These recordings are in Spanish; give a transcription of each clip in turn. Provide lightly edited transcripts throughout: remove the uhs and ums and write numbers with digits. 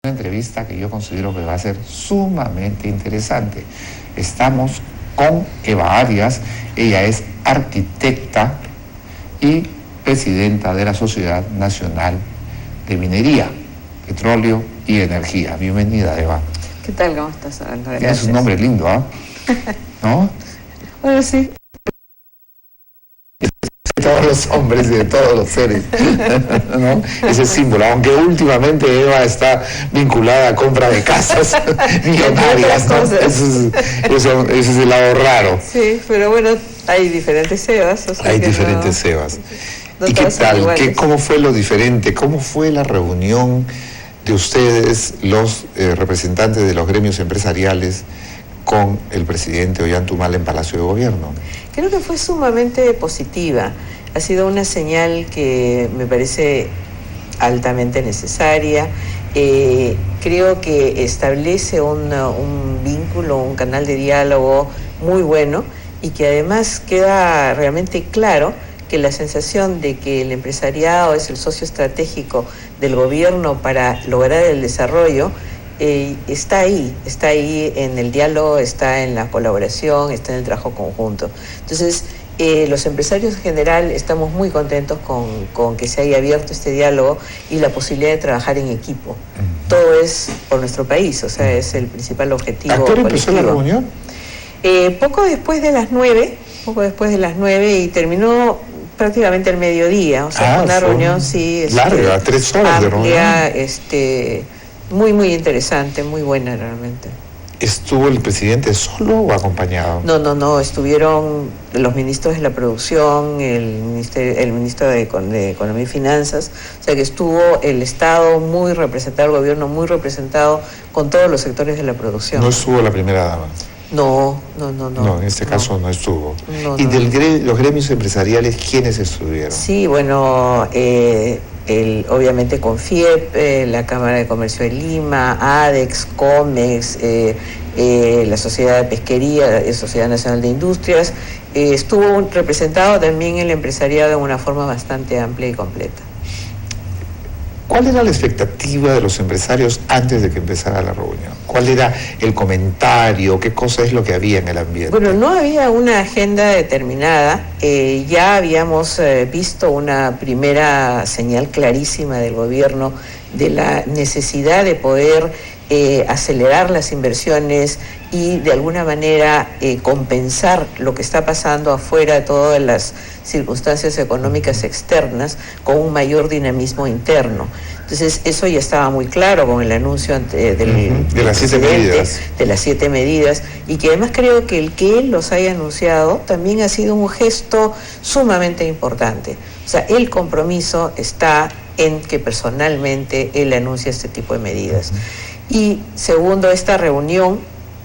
Una entrevista que yo considero que va a ser sumamente interesante. Estamos con Eva Arias, ella es arquitecta y presidenta de la Sociedad Nacional de Minería, Petróleo y Energía. Bienvenida, Eva. ¿Qué tal? ¿Cómo estás? Tienes un nombre lindo, ¿ah? ¿No? Bueno, sí. De todos los hombres y de todos los seres, ¿no? Ese símbolo, aunque últimamente Eva está vinculada a compra de casas millonarias, ¿no? Eso es el lado raro. Sí, pero bueno, hay diferentes Evas. O sea, hay diferentes Evas. No ¿Y qué tal? ¿Cómo fue lo diferente? ¿Cómo fue la reunión de ustedes, los representantes de los gremios empresariales, con el presidente Ollantaytamala en Palacio de Gobierno? Creo que fue sumamente positiva. Ha sido una señal que me parece altamente necesaria. Creo que establece un vínculo, un canal de diálogo muy bueno, y que además queda realmente claro que la sensación de que el empresariado es el socio estratégico del gobierno para lograr el desarrollo está ahí en el diálogo, está en la colaboración, está en el trabajo conjunto. Entonces, los empresarios en general estamos muy contentos con que se haya abierto este diálogo y la posibilidad de trabajar en equipo. Todo es por nuestro país, o sea, es el principal objetivo. ¿A qué hora empezó la reunión? Poco después de las 9, y terminó prácticamente al mediodía, o sea, una reunión, sí, larga, 3 horas amplia, de reunión. Muy interesante, muy buena realmente. ¿Estuvo el presidente solo o acompañado? No, estuvieron los ministros de la producción, el ministro de Economía y Finanzas, o sea que estuvo el Estado muy representado, el gobierno muy representado con todos los sectores de la producción. ¿No estuvo la primera dama? No. No, en este caso no estuvo. ¿Y de los gremios empresariales, quiénes estuvieron? Sí, bueno, obviamente CONFIEP, la Cámara de Comercio de Lima, ADEX, COMEX, la Sociedad de Pesquería, Sociedad Nacional de Industrias. Estuvo representado también el empresariado de una forma bastante amplia y completa. ¿Cuál era la expectativa de los empresarios antes de que empezara la reunión? ¿Cuál era el comentario? ¿Qué cosa es lo que había en el ambiente? Bueno, no había una agenda determinada. Ya habíamos visto una primera señal clarísima del gobierno de la necesidad de poder acelerar las inversiones y de alguna manera compensar lo que está pasando afuera de todas las circunstancias económicas externas con un mayor dinamismo interno. Entonces eso ya estaba muy claro con el anuncio de las 7 medidas. De las 7 medidas, y que además creo que el que él los haya anunciado también ha sido un gesto sumamente importante. O sea, el compromiso está en que personalmente él anuncia este tipo de medidas. Y segundo, esta reunión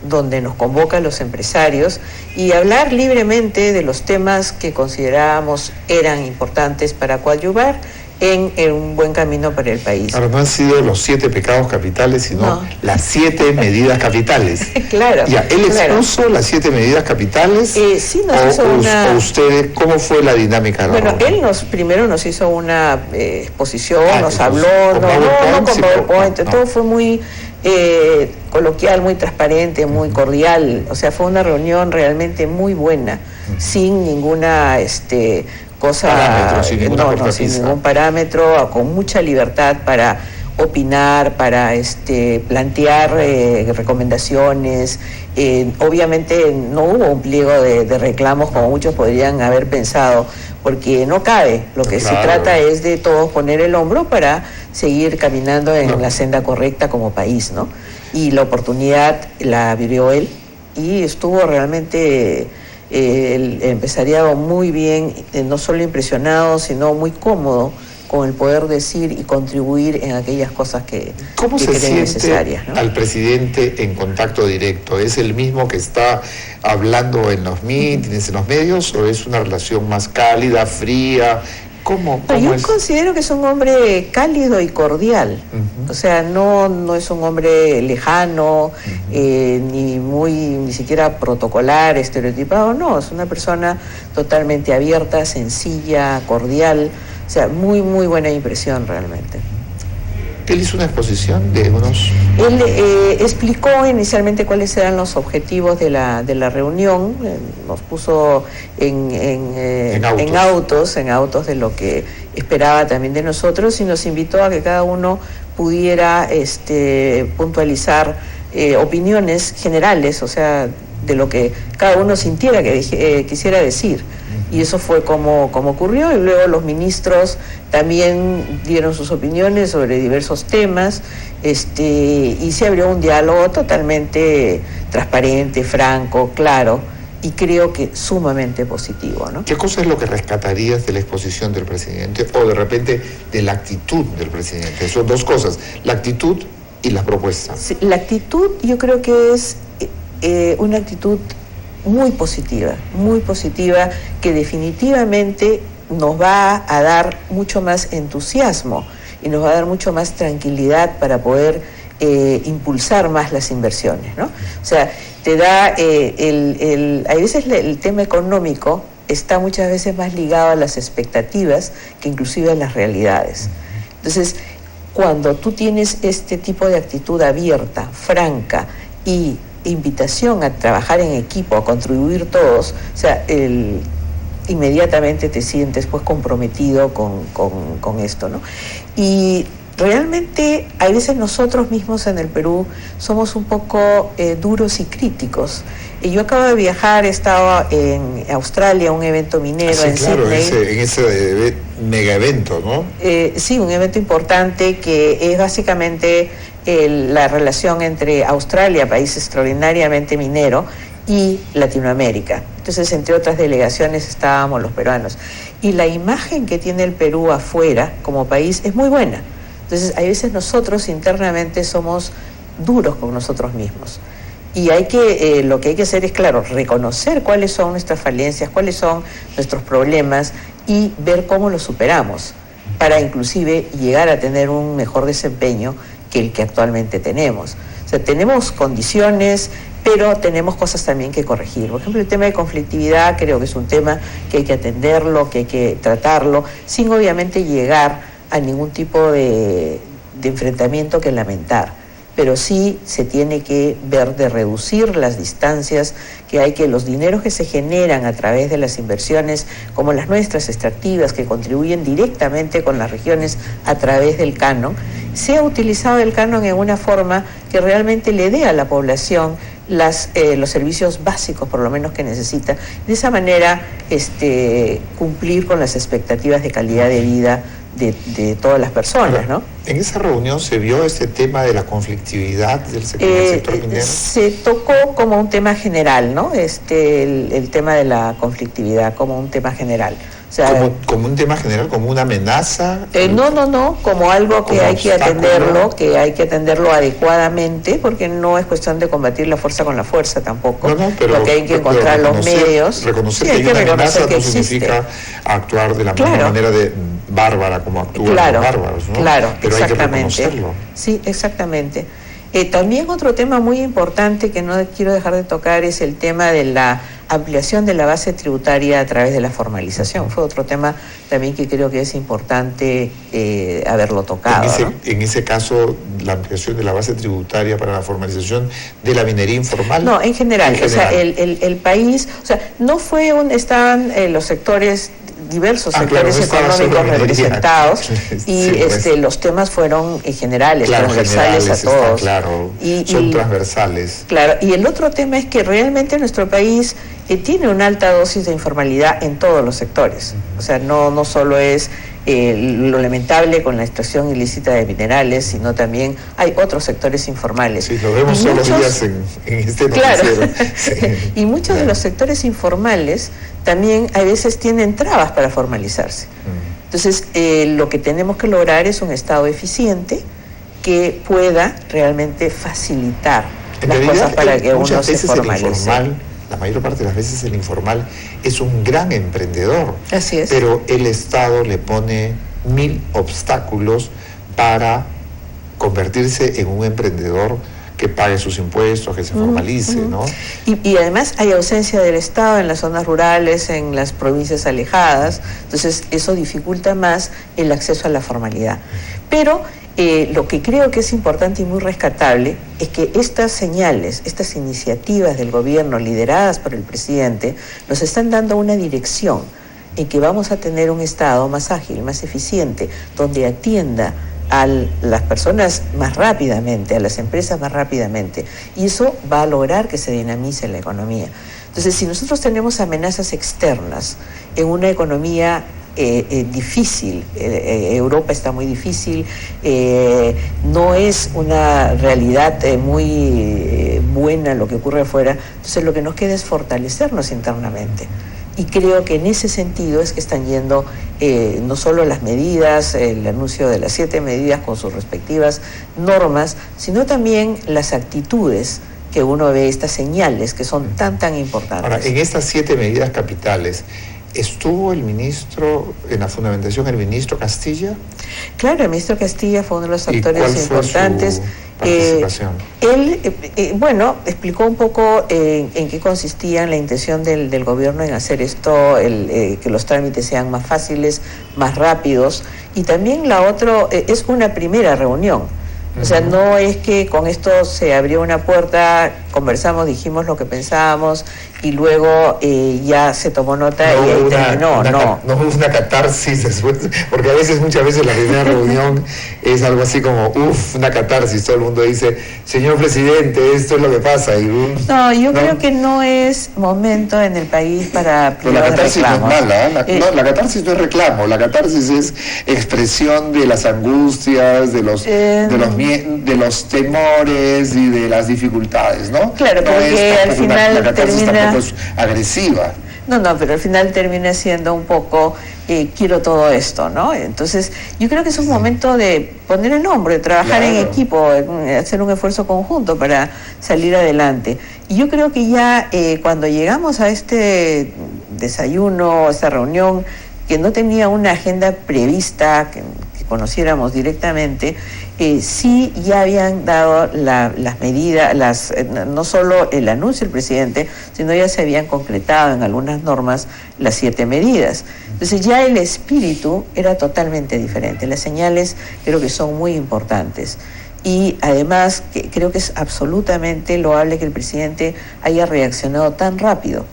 donde nos convoca a los empresarios y hablar libremente de los temas que considerábamos eran importantes para coadyuvar en un buen camino para el país. Ahora, no han sido los 7 pecados capitales, sino las 7 medidas capitales. Claro. Ya, ¿él expuso las 7 medidas capitales? Sí, nos hizo una... ¿O ustedes, cómo fue la dinámica de la reunión? Él primero nos hizo una exposición, nos habló, con PowerPoint, todo fue muy coloquial, muy transparente, muy cordial. O sea, fue una reunión realmente muy buena, sin ninguna cosa, sin ningún parámetro, con mucha libertad para opinar, para plantear recomendaciones. Obviamente no hubo un pliego de reclamos como muchos podrían haber pensado, porque no cabe. Lo que se trata es de todos poner el hombro para seguir caminando en la senda correcta como país, ¿no? Y la oportunidad la vivió él y estuvo realmente el empresariado muy bien, no solo impresionado, sino muy cómodo con el poder decir y contribuir en aquellas cosas que creen necesarias, ¿no? Al presidente en contacto directo? ¿Es el mismo que está hablando en los mítines, en los medios, o es una relación más cálida, fría? ¿Cómo yo es? Considero que es un hombre cálido y cordial. O sea, no es un hombre lejano, ni siquiera protocolar, estereotipado. No, es una persona totalmente abierta, sencilla, cordial. O sea, muy buena impresión realmente. Él hizo una exposición de unos... Él explicó inicialmente cuáles eran los objetivos de la reunión, nos puso en autos de lo que esperaba también de nosotros y nos invitó a que cada uno pudiera puntualizar opiniones generales, o sea, de lo que cada uno sintiera que quisiera decir. Y eso fue como ocurrió, y luego los ministros también dieron sus opiniones sobre diversos temas, y se abrió un diálogo totalmente transparente, franco, claro, y creo que sumamente positivo, ¿no? ¿Qué cosa es lo que rescatarías de la exposición del presidente o de repente de la actitud del presidente? Son dos cosas, la actitud y la propuesta. Sí, la actitud yo creo que es una actitud muy positiva, que definitivamente nos va a dar mucho más entusiasmo y nos va a dar mucho más tranquilidad para poder impulsar más las inversiones, ¿no? O sea, te da a veces el tema económico está muchas veces más ligado a las expectativas que inclusive a las realidades. Entonces, cuando tú tienes este tipo de actitud abierta, franca y invitación a trabajar en equipo, a contribuir todos, o sea, inmediatamente te sientes pues comprometido con esto, ¿no? Y realmente a veces nosotros mismos en el Perú somos un poco duros y críticos. Y yo acabo de viajar, he estado en Australia, un evento minero en Sydney. En ese mega evento, ¿no? Sí, un evento importante que es básicamente la relación entre Australia, país extraordinariamente minero, y Latinoamérica. Entonces, entre otras delegaciones estábamos los peruanos. Y la imagen que tiene el Perú afuera como país es muy buena. Entonces, a veces nosotros internamente somos duros con nosotros mismos. Y lo que hay que hacer es, claro, reconocer cuáles son nuestras falencias, cuáles son nuestros problemas y ver cómo los superamos para inclusive llegar a tener un mejor desempeño que el que actualmente tenemos. O sea, tenemos condiciones, pero tenemos cosas también que corregir. Por ejemplo, el tema de conflictividad creo que es un tema que hay que atenderlo, que hay que tratarlo, sin obviamente llegar a ningún tipo de enfrentamiento que lamentar. Pero sí se tiene que ver de reducir las distancias que los dineros que se generan a través de las inversiones como las nuestras extractivas que contribuyen directamente con las regiones a través del canon, sea utilizado el canon en una forma que realmente le dé a la población los servicios básicos por lo menos que necesita. De esa manera cumplir con las expectativas de calidad de vida de todas las personas, ¿no? En esa reunión se vio este tema de la conflictividad del sector minero. Se tocó como un tema general, ¿no? El tema de la conflictividad como un tema general. O sea, como un tema general, como una amenaza. No, como algo que hay que atenderlo adecuadamente, porque no es cuestión de combatir la fuerza con la fuerza tampoco. Pero lo que hay que encontrar los medios. Reconocer que hay una amenaza no significa actuar de la misma manera bárbara como actúan los bárbaros, ¿no? Claro, pero exactamente. Hay que reconocerlo. Sí, exactamente. También otro tema muy importante que no quiero dejar de tocar es el tema de la ampliación de la base tributaria a través de la formalización. Fue otro tema también que creo que es importante haberlo tocado. En ese caso, la ampliación de la base tributaria para la formalización de la minería informal. No, en general. O sea, el país, o sea, no fue estaban los sectores diversos sectores económicos representados y los temas fueron generales, transversales a todos. Son transversales. Claro, y el otro tema es que realmente nuestro país tiene una alta dosis de informalidad en todos los sectores. O sea, no solo es lo lamentable con la extracción ilícita de minerales, sino también hay otros sectores informales. Sí, lo vemos todos los días en este noticiero. Claro, y muchos de los sectores informales también a veces tienen trabas para formalizarse. Entonces, lo que tenemos que lograr es un Estado eficiente que pueda realmente facilitar las cosas para que uno se formalice. La mayor parte de las veces el informal es un gran emprendedor. Así es. Pero el Estado le pone 1000 obstáculos para convertirse en un emprendedor que pague sus impuestos, que se formalice, ¿no? Y además hay ausencia del Estado en las zonas rurales, en las provincias alejadas, entonces eso dificulta más el acceso a la formalidad. Pero Lo que creo que es importante y muy rescatable es que estas señales, estas iniciativas del gobierno lideradas por el presidente, nos están dando una dirección en que vamos a tener un Estado más ágil, más eficiente, donde atienda a las personas más rápidamente, a las empresas más rápidamente, y eso va a lograr que se dinamice la economía. Entonces, si nosotros tenemos amenazas externas en una economía difícil, Europa está muy difícil, no es una realidad muy buena lo que ocurre afuera, entonces lo que nos queda es fortalecernos internamente. Y creo que en ese sentido es que están yendo no solo las medidas, el anuncio de las 7 medidas con sus respectivas normas, sino también las actitudes que uno ve, estas señales que son tan importantes. Ahora, en estas 7 medidas capitales, ¿estuvo el ministro, en la fundamentación, el ministro Castilla? Claro, el ministro Castilla fue uno de los actores importantes. Participación. Él, explicó un poco en qué consistía la intención del gobierno en hacer esto, que los trámites sean más fáciles, más rápidos, y también la otra es una primera reunión. O sea, no es que con esto se abrió una puerta, conversamos, dijimos lo que pensábamos y luego ya se tomó nota y ahí terminó. No hubo una catarsis después, porque muchas veces la primera reunión es algo así como, una catarsis, todo el mundo dice, señor presidente, esto es lo que pasa. Yo creo que no es momento en el país para... Pero la catarsis no es mala, la catarsis no es reclamo, la catarsis es expresión de las angustias, de los temores y de las dificultades, ¿no? Claro, porque al final la catarsis termina... tampoco es agresiva. No, pero al final termina siendo un poco, quiero todo esto, ¿no? Entonces, yo creo que es un momento de poner el hombro, de trabajar en equipo, hacer un esfuerzo conjunto para salir adelante. Y yo creo que ya cuando llegamos a este desayuno, a esta reunión, que no tenía una agenda prevista, que conociéramos directamente, sí ya habían dado las medidas, no solo el anuncio del presidente, sino ya se habían concretado en algunas normas las 7 medidas. Entonces ya el espíritu era totalmente diferente. Las señales creo que son muy importantes. Y además creo que es absolutamente loable que el presidente haya reaccionado tan rápido.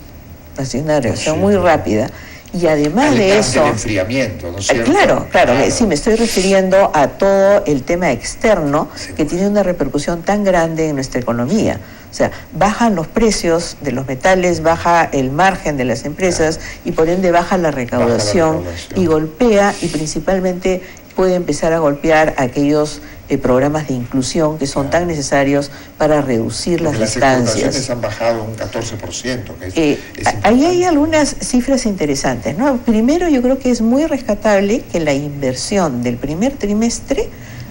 Ha sido una reacción muy rápida. Y además de eso... El enfriamiento, ¿no es cierto? Claro, sí, me estoy refiriendo a todo el tema externo que tiene una repercusión tan grande en nuestra economía. O sea, bajan los precios de los metales, baja el margen de las empresas y por ende baja la recaudación y golpea, y principalmente puede empezar a golpear aquellos programas de inclusión que son tan necesarios para reducir las distancias. Las exportaciones han bajado un 14%. Que ahí hay algunas cifras interesantes, ¿no? Primero, yo creo que es muy rescatable que la inversión del primer trimestre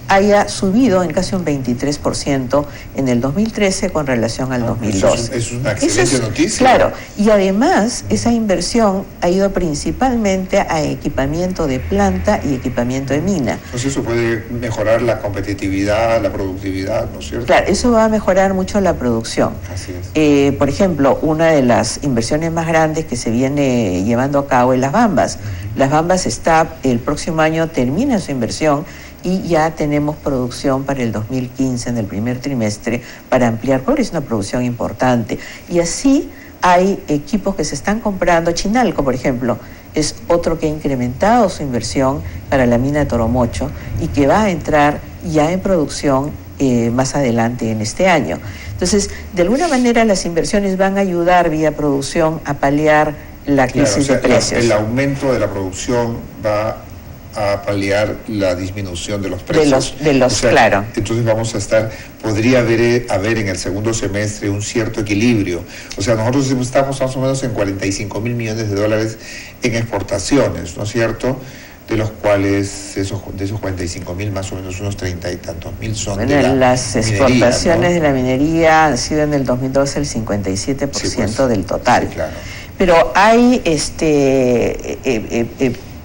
haya subido en casi un 23% en el 2013 con relación al 2012. Es una excelente noticia. Claro, y además esa inversión ha ido principalmente a equipamiento de planta y equipamiento de mina. Entonces eso puede mejorar la competitividad, la productividad, ¿no es cierto? Claro, eso va a mejorar mucho la producción. Así es. Por ejemplo, una de las inversiones más grandes que se viene llevando a cabo es Las Bambas. Las Bambas el próximo año termina su inversión y ya tenemos producción para el 2015 en el primer trimestre para ampliar, porque es una producción importante. Y así hay equipos que se están comprando. Chinalco, por ejemplo, es otro que ha incrementado su inversión para la mina de Toromocho y que va a entrar ya en producción más adelante en este año. Entonces, de alguna manera las inversiones van a ayudar vía producción a paliar la crisis de precios. El aumento de la producción va a paliar la disminución de los precios. Claro. Entonces podría haber en el segundo semestre un cierto equilibrio. O sea, nosotros estamos más o menos en 45 mil millones de dólares en exportaciones, ¿no es cierto? De los cuales, de esos 45 mil, más o menos unos 30 y tantos mil son de la las exportaciones, ¿no?, de la minería han sido en el 2012 el 57% del total. Sí, claro. Pero hay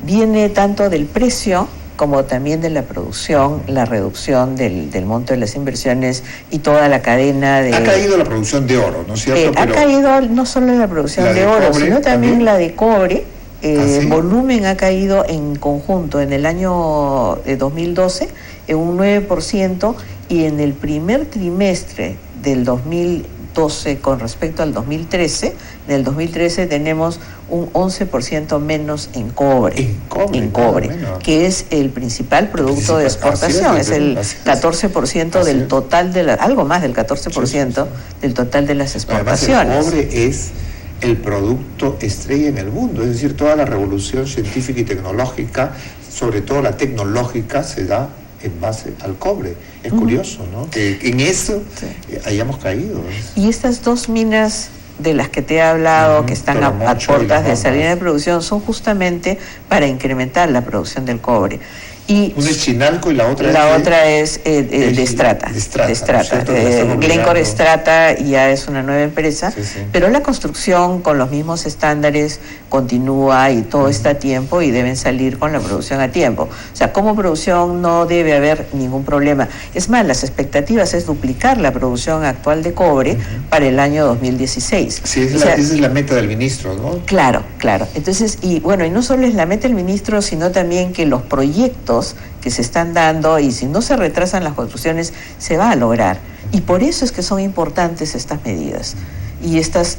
viene tanto del precio como también de la producción, la reducción del monto de las inversiones y toda la cadena de... Ha caído la producción de oro, ¿no es cierto? Ha caído no solo la producción de oro, sino también la de cobre. El volumen ha caído en conjunto en el año 2012 en un 9%, y en el primer trimestre del 2012 con respecto al 2013, en el 2013 tenemos un 11% menos en cobre. En cobre, que es el principal producto de exportación, es el 14% del total de algo más del 14% del total de las exportaciones. Además, el cobre es el producto estrella en el mundo, es decir, toda la revolución científica y tecnológica, sobre todo la tecnológica, se da en base al cobre. Es curioso, ¿no?, que en eso hayamos caído. Y estas dos minas de las que te he hablado, que están a puertas de salida de producción, son justamente para incrementar la producción del cobre. Y una es Chinalco y la otra es de Strata. Glencore Strata ya es una nueva empresa, pero la construcción con los mismos estándares continúa y todo está a tiempo y deben salir con la producción a tiempo. O sea, como producción no debe haber ningún problema. Es más, las expectativas es duplicar la producción actual de cobre para el año 2016. Sí, esa es la meta del ministro, ¿no? Claro. Entonces, y no solo es la meta del ministro, sino también que los proyectos que se están dando, y si no se retrasan las construcciones, se va a lograr. Y por eso es que son importantes estas medidas. Y estas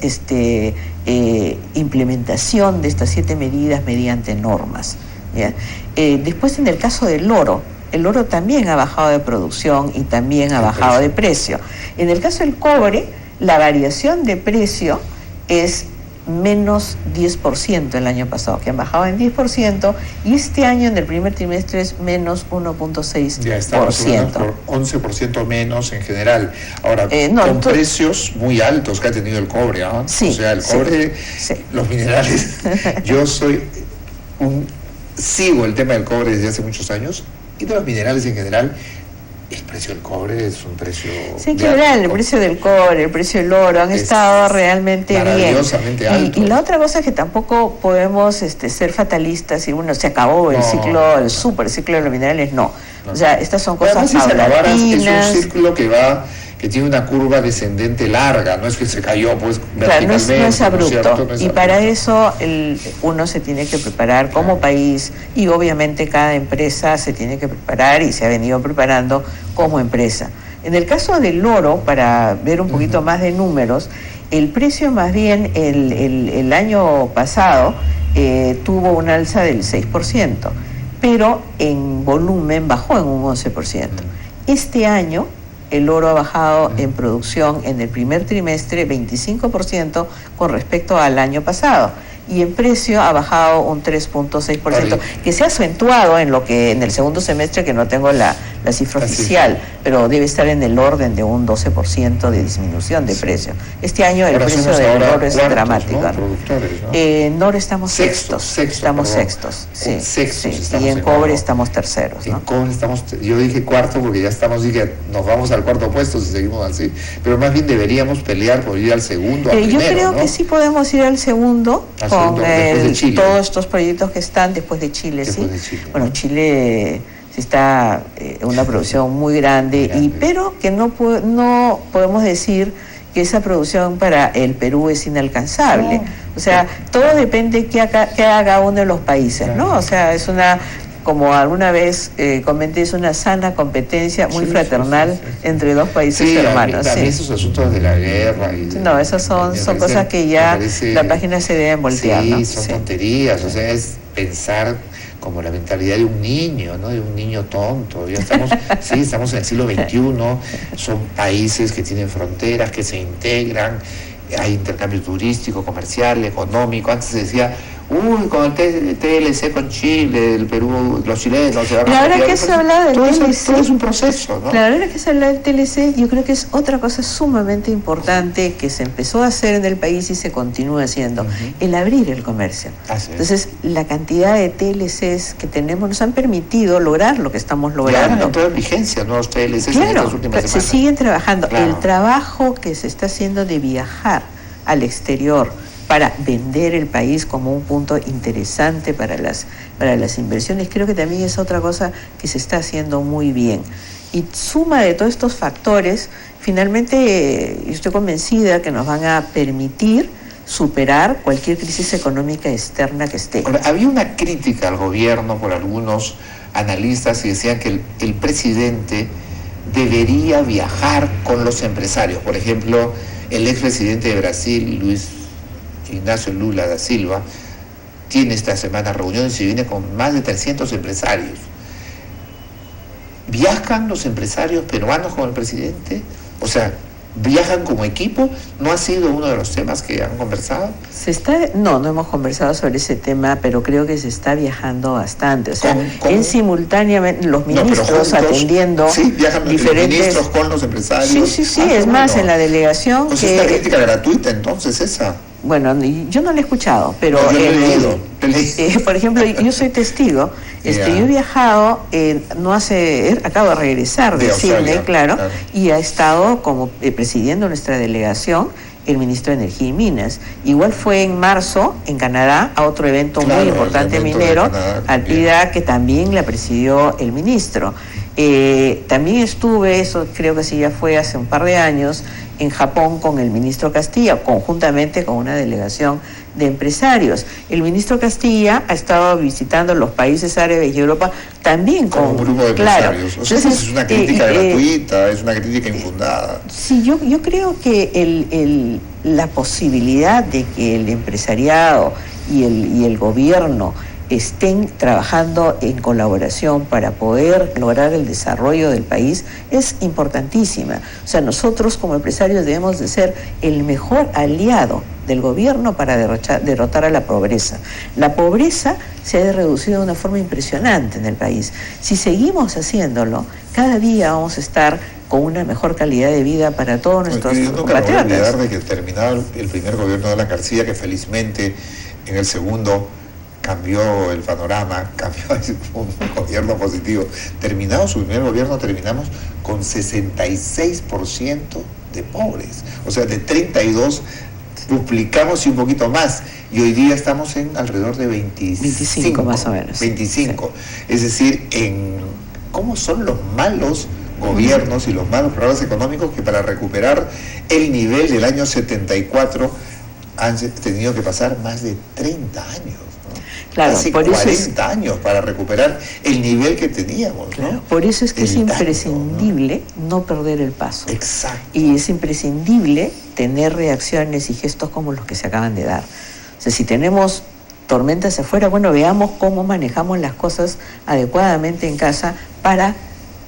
implementación de estas 7 medidas mediante normas, ¿ya? Después, en el caso del oro, el oro también ha bajado de producción y también ha bajado de precio. En el caso del cobre, la variación de precio es menos 10% el año pasado, que han bajado en 10%, y este año en el primer trimestre es menos 1.6%. Ya estamos por 11% menos en general. Ahora, con precios muy altos que ha tenido el cobre, ¿ah? Sí, o sea, el cobre, los minerales. Yo sigo el tema del cobre desde hace muchos años, y de los minerales en general. El precio del cobre es un precio... Sí, en general, el precio del cobre, el precio del oro han estado realmente maravillosamente bien. altos. Y la otra cosa es que tampoco podemos ser fatalistas y se acabó el ciclo, el super ciclo de los minerales, no. O sea, estas son cosas paulatinas. Es un ciclo que tiene una curva descendente larga, no es que se cayó pues verticalmente. Claro, no es abrupto. No es y para eso uno se tiene que preparar como país, y obviamente cada empresa se tiene que preparar y se ha venido preparando como empresa. En el caso del oro, para ver un poquito más de números, el precio más bien el año pasado tuvo un alza del 6%, pero en volumen bajó en un 11%. Este año el oro ha bajado en producción en el primer trimestre 25% con respecto al año pasado, y en precio ha bajado un 3.6%, que se ha acentuado en el segundo semestre, que no tengo la cifra oficial, pero debe estar en el orden de un 12% de disminución de precio. Este año el precio del oro es dramático. ¿No? Estamos sextos. Estamos sextos. Y en cobre estamos terceros, ¿no? En cobre yo dije cuarto porque ya estamos, nos vamos al cuarto puesto si seguimos así, pero más bien deberíamos pelear por ir al segundo, al primero, yo creo que sí podemos ir al segundo, con todos estos proyectos que están después de Chile. Bueno, Chile sí está en una producción muy grande, pero que no podemos decir que esa producción para el Perú es inalcanzable. O sea, todo depende qué haga uno de los países, ¿no? O sea, es como alguna vez comenté, es una sana competencia muy fraternal entre dos países hermanos. A mí esos asuntos de la guerra... esas son cosas que ya la página se debe voltear, ¿no? Son tonterías, o sea, es pensar como la mentalidad de un niño, ¿no? De un niño tonto. Ya estamos en el siglo XXI, son países que tienen fronteras, que se integran, hay intercambio turístico, comercial, económico. Antes se decía, con el TLC con Chile, el Perú, los chilenos se van a... La verdad que se habla del TLC... Todo es un proceso, ¿no? La verdad que se habla del TLC, yo creo que es otra cosa sumamente importante que se empezó a hacer en el país y se continúa haciendo, el abrir el comercio. Entonces, la cantidad de TLCs que tenemos nos han permitido lograr lo que estamos logrando. Ya han entrado en vigencia nuevos TLCs en estas últimas semanas. Se siguen trabajando. El trabajo que se está haciendo de viajar al exterior para vender el país como un punto interesante para las inversiones, creo que también es otra cosa que se está haciendo muy bien. Y suma de todos estos factores, finalmente yo estoy convencida que nos van a permitir superar cualquier crisis económica externa que esté. Había una crítica al gobierno por algunos analistas y decían que el presidente debería viajar con los empresarios. Por ejemplo, el expresidente de Brasil, Luis Ignacio Lula da Silva, tiene esta semana reuniones y viene con más de 300 empresarios. ¿Viajan los empresarios peruanos con el presidente? O sea, ¿viajan como equipo? ¿No ha sido uno de los temas que han conversado? No hemos conversado sobre ese tema, pero creo que se está viajando bastante. O sea, en simultáneamente los ministros juntos, atendiendo viajan diferentes... los ministros con los empresarios. Sí, es más, en la delegación... Pues es una crítica gratuita, entonces, esa. Bueno, yo no lo he escuchado, pero... No, yo lo he leído. Por ejemplo, yo soy testigo. Yo he viajado, acabo de regresar de Sydney, claro, y ha estado como presidiendo nuestra delegación el ministro de Energía y Minas. Igual fue en marzo, en Canadá, a otro evento muy importante minero, Alpida, que también la presidió el ministro. También estuve, eso creo que sí ya fue hace un par de años, en Japón con el ministro Castilla, conjuntamente con una delegación de empresarios. El ministro Castilla ha estado visitando los países árabes y Europa también con un grupo de empresarios. O sea, entonces, es una crítica gratuita, es una crítica infundada. Sí, yo creo que la posibilidad de que el empresariado y el gobierno estén trabajando en colaboración para poder lograr el desarrollo del país es importantísima. O sea, nosotros como empresarios debemos de ser el mejor aliado del gobierno para derrotar a la pobreza. La pobreza se ha reducido de una forma impresionante en el país. Si seguimos haciéndolo, cada día vamos a estar con una mejor calidad de vida para todos nuestros compatriotas. Yo nunca me voy a olvidar de que terminado el primer gobierno de Alan García, que felizmente en el segundo cambió el panorama, cambió un gobierno positivo. Terminado su primer gobierno, terminamos con 66% de pobres. O sea, de 32 duplicamos y un poquito más. Y hoy día estamos en alrededor de 25 más o menos. 25. Sí. Es decir, ¿cómo son los malos gobiernos y los malos programas económicos que para recuperar el nivel del año 74 han tenido que pasar más de 30 años? Claro, casi por 40 años para recuperar el nivel que teníamos, claro, ¿no? Por eso es que es imprescindible no perder el paso. Exacto. Y es imprescindible tener reacciones y gestos como los que se acaban de dar. O sea, si tenemos tormentas afuera, bueno, veamos cómo manejamos las cosas adecuadamente en casa para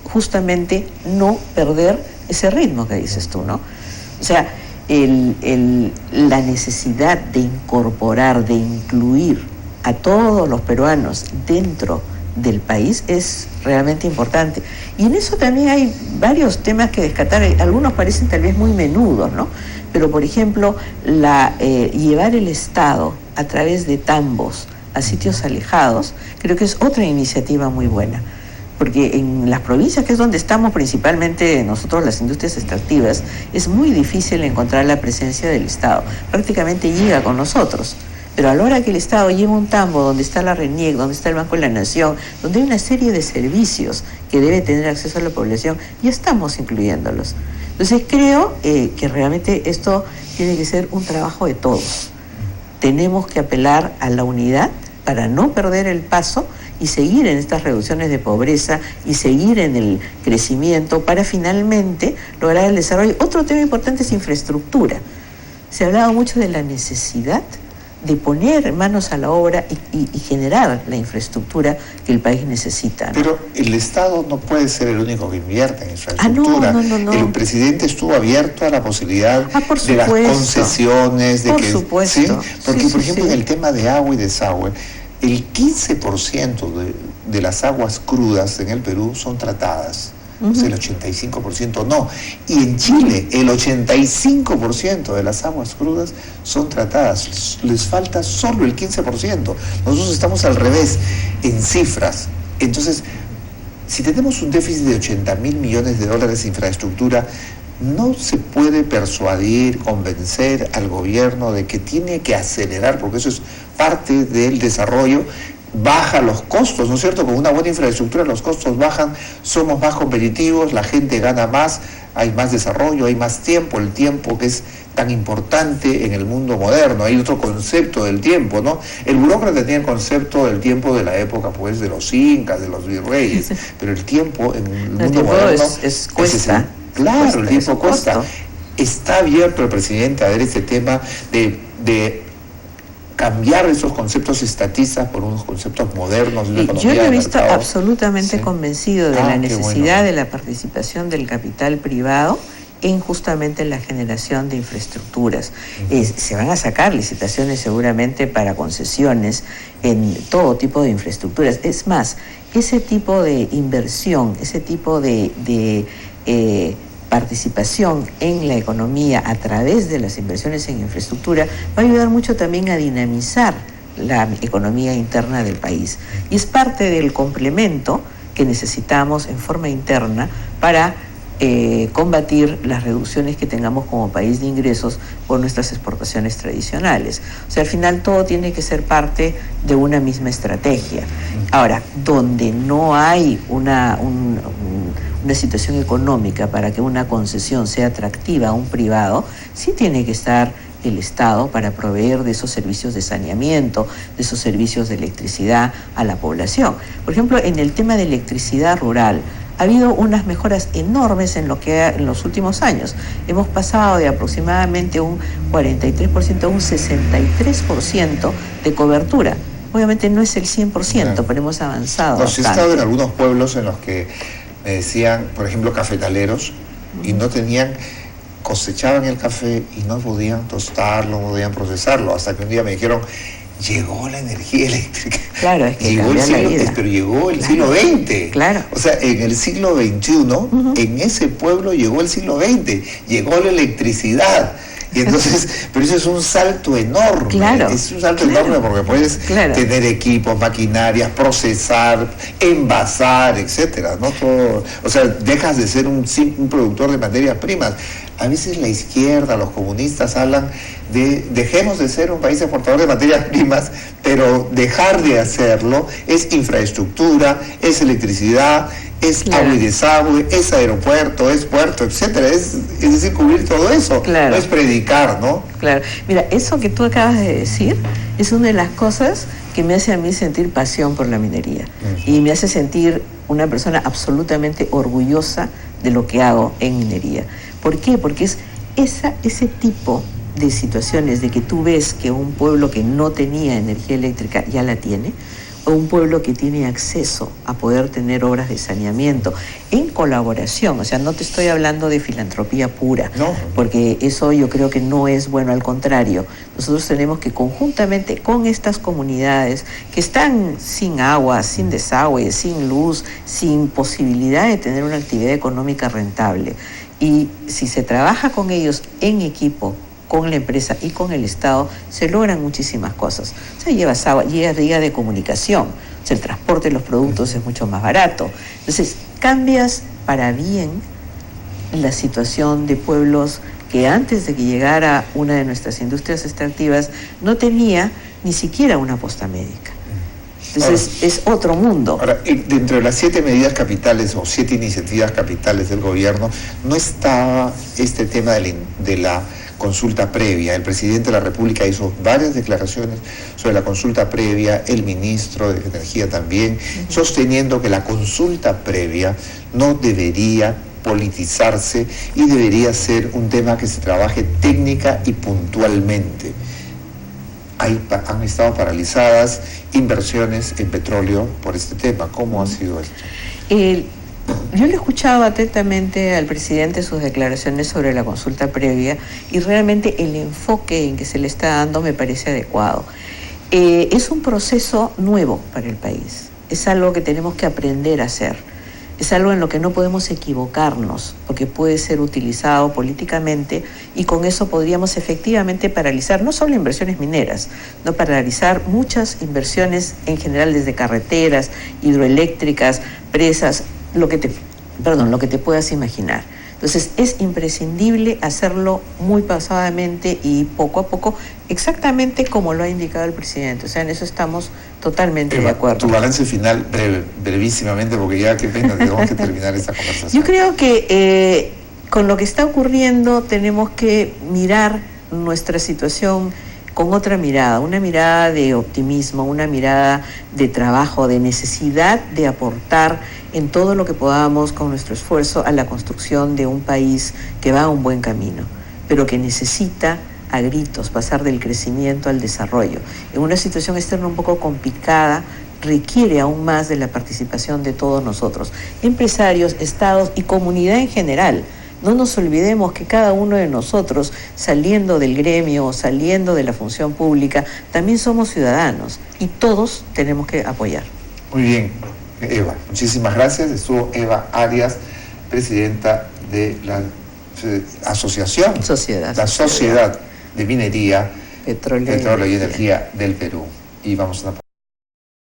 justamente no perder ese ritmo que dices tú, ¿no? O sea, la necesidad de incorporar, de incluir a todos los peruanos dentro del país es realmente importante. Y en eso también hay varios temas que rescatar. Algunos parecen tal vez muy menudos, ¿no? Pero, por ejemplo, llevar el Estado a través de tambos a sitios alejados, creo que es otra iniciativa muy buena. Porque en las provincias, que es donde estamos principalmente nosotros, las industrias extractivas, es muy difícil encontrar la presencia del Estado. Prácticamente llega con nosotros. Pero a la hora que el Estado lleva un tambo donde está la RENIEC, donde está el Banco de la Nación, donde hay una serie de servicios que debe tener acceso a la población, ya estamos incluyéndolos. Entonces creo que realmente esto tiene que ser un trabajo de todos. Tenemos que apelar a la unidad para no perder el paso y seguir en estas reducciones de pobreza y seguir en el crecimiento para finalmente lograr el desarrollo. Otro tema importante es infraestructura. Se ha hablado mucho de la necesidad de poner manos a la obra y generar la infraestructura que el país necesita, ¿no? Pero el Estado no puede ser el único que invierta en infraestructura. No. El presidente estuvo abierto a la posibilidad de las concesiones, por supuesto. ¿sí? Porque, por ejemplo, en el tema de agua y desagüe, el 15% de las aguas crudas en el Perú son tratadas. O sea, el 85% no. Y en Chile, el 85% de las aguas crudas son tratadas. Les falta solo el 15%. Nosotros estamos al revés, en cifras. Entonces, si tenemos un déficit de 80.000 millones de dólares de infraestructura, no se puede persuadir, convencer al gobierno de que tiene que acelerar, porque eso es parte del desarrollo, baja los costos, ¿no es cierto? Con una buena infraestructura los costos bajan, somos más competitivos, la gente gana más, hay más desarrollo, hay más tiempo, el tiempo que es tan importante en el mundo moderno. Hay otro concepto del tiempo, ¿no? El burócrata tenía el concepto del tiempo de la época, pues, de los incas, de los virreyes, pero el tiempo en el mundo moderno cuesta. Claro, el tiempo cuesta. Está abierto el presidente a ver este tema de cambiar esos conceptos estatistas por unos conceptos modernos de una economía yo lo he de visto mercado. absolutamente convencido de la necesidad bueno. de la participación del capital privado en justamente la generación de infraestructuras. Se van a sacar licitaciones seguramente para concesiones en todo tipo de infraestructuras. Es más, ese tipo de inversión, ese tipo de participación en la economía a través de las inversiones en infraestructura va a ayudar mucho también a dinamizar la economía interna del país. Y es parte del complemento que necesitamos en forma interna para combatir las reducciones que tengamos como país de ingresos por nuestras exportaciones tradicionales. O sea, al final todo tiene que ser parte de una misma estrategia. Ahora, donde no hay una situación económica para que una concesión sea atractiva a un privado, sí tiene que estar el Estado para proveer de esos servicios de saneamiento, de esos servicios de electricidad a la población. Por ejemplo, en el tema de electricidad rural, ha habido unas mejoras enormes en los últimos años. Hemos pasado de aproximadamente un 43% a un 63% de cobertura. Obviamente no es el 100%, pero hemos avanzado bastante. He estado en algunos pueblos en los que me decían, por ejemplo, cafetaleros, y no tenían, cosechaban el café y no podían tostarlo, no podían procesarlo, hasta que un día me dijeron, llegó la energía eléctrica. Claro, es que llegó el siglo, pero llegó el siglo XX. Claro. O sea, en el siglo XXI, en ese pueblo llegó el siglo XX, llegó la electricidad. Y entonces, pero eso es un salto enorme. Claro, es un salto enorme porque puedes tener equipos, maquinarias, procesar, envasar, etcétera, ¿no? Todo, o sea, dejas de ser un productor de materias primas. A veces la izquierda, los comunistas hablan de dejemos de ser un país exportador de materias primas, pero dejar de hacerlo es infraestructura, es electricidad, es agua y desagüe, es aeropuerto, es puerto, etcétera. Es decir, cubrir todo eso. No es predicar, ¿no? Claro. Mira, eso que tú acabas de decir es una de las cosas que me hace a mí sentir pasión por la minería. Y me hace sentir una persona absolutamente orgullosa de lo que hago en minería. ¿Por qué? Porque es ese tipo de situaciones de que tú ves que un pueblo que no tenía energía eléctrica ya la tiene, o un pueblo que tiene acceso a poder tener obras de saneamiento en colaboración. O sea, no te estoy hablando de filantropía pura, porque eso yo creo que no es bueno, al contrario. Nosotros tenemos que conjuntamente con estas comunidades que están sin agua, sin desagüe, sin luz, sin posibilidad de tener una actividad económica rentable, y si se trabaja con ellos en equipo, con la empresa y con el Estado, se logran muchísimas cosas. O sea, llevas agua, llegas vía de comunicación, o sea, el transporte de los productos es mucho más barato. Entonces, cambias para bien la situación de pueblos que antes de que llegara una de nuestras industrias extractivas no tenía ni siquiera una posta médica. Entonces, ahora, es otro mundo. Ahora, dentro de las 7 medidas capitales o 7 iniciativas capitales del gobierno, no estaba este tema de la consulta previa. El presidente de la República hizo varias declaraciones sobre la consulta previa, el ministro de Energía también, sosteniendo que la consulta previa no debería politizarse y debería ser un tema que se trabaje técnica y puntualmente. Han estado paralizadas inversiones en petróleo por este tema. ¿Cómo ha sido esto? Yo le he escuchado atentamente al presidente sus declaraciones sobre la consulta previa y realmente el enfoque en que se le está dando me parece adecuado. Es un proceso nuevo para el país, es algo que tenemos que aprender a hacer, es algo en lo que no podemos equivocarnos porque puede ser utilizado políticamente y con eso podríamos efectivamente paralizar no solo inversiones mineras, no paralizar muchas inversiones en general desde carreteras, hidroeléctricas, presas, lo que te puedas imaginar. Entonces es imprescindible hacerlo muy pausadamente y poco a poco, exactamente como lo ha indicado el presidente. O sea, en eso estamos totalmente de acuerdo. Tu balance final, brevísimamente, porque ya qué pena, tenemos que terminar esta conversación. Yo creo que con lo que está ocurriendo tenemos que mirar nuestra situación con otra mirada, una mirada de optimismo, una mirada de trabajo, de necesidad de aportar en todo lo que podamos con nuestro esfuerzo a la construcción de un país que va a un buen camino, pero que necesita a gritos pasar del crecimiento al desarrollo. En una situación externa un poco complicada, requiere aún más de la participación de todos nosotros, empresarios, estados y comunidad en general. No nos olvidemos que cada uno de nosotros, saliendo del gremio, saliendo de la función pública, también somos ciudadanos y todos tenemos que apoyar. Muy bien, Eva, muchísimas gracias. Estuvo Eva Arias, presidenta de la Sociedad de Minería, Petróleo y Energía del Perú. Y vamos a